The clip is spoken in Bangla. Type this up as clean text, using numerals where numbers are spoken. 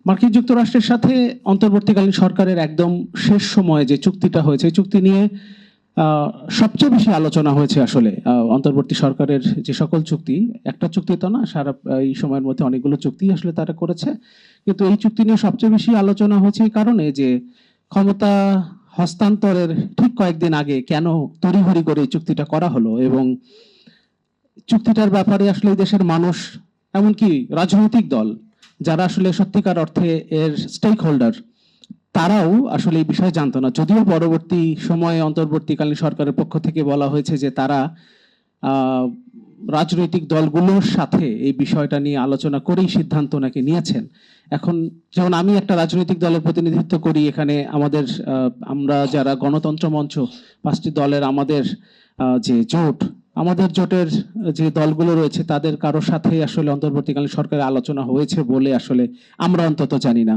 মার্কিন যুক্তরাষ্ট্রের সাথে অন্তর্বর্তীকালীন সরকারের একদম শেষ সময়ে যে চুক্তিটা হয়েছে, এই চুক্তি নিয়ে সবচেয়ে বেশি আলোচনা হয়েছে আসলে। অন্তর্বর্তী সরকারের যে সকল চুক্তি, একটা চুক্তি তো না, সারা এই সময়ের মধ্যে অনেকগুলো চুক্তি আসলে তারা করেছে, কিন্তু এই চুক্তি নিয়ে সবচেয়ে বেশি আলোচনা হয়েছে এই কারণে যে ক্ষমতা হস্তান্তরের ঠিক কয়েকদিন আগে কেন তড়িঘড়ি করে এই চুক্তিটা করা হলো, এবং চুক্তিটার ব্যাপারে আসলে এই দেশের মানুষ, এমনকি রাজনৈতিক দল যারা আসলে সত্যিকার অর্থে এর স্টেক হোল্ডার, তারাও আসলে এই বিষয়ে জানতো না। যদিও পরবর্তী সময়ে অন্তর্বর্তীকালীন সরকারের পক্ষ থেকে বলা হয়েছে যে তারা রাজনৈতিক দলগুলোর সাথে এই বিষয়টা নিয়ে আলোচনা করেই সিদ্ধান্ত নাকি নিয়েছেন। এখন যেমন আমি একটা রাজনৈতিক দলের প্রতিনিধিত্ব করি এখানে, আমাদের আমরা যারা গণতন্ত্র মঞ্চ, 5টি দলের আমাদের যে জোট, আমাদের জোটের যে দলগুলো রয়েছে তাদের কারোর সাথে আসলে অন্তর্বর্তীকালীন সরকারের আলোচনা হয়েছে বলে আসলে আমরা অন্তত জানি না।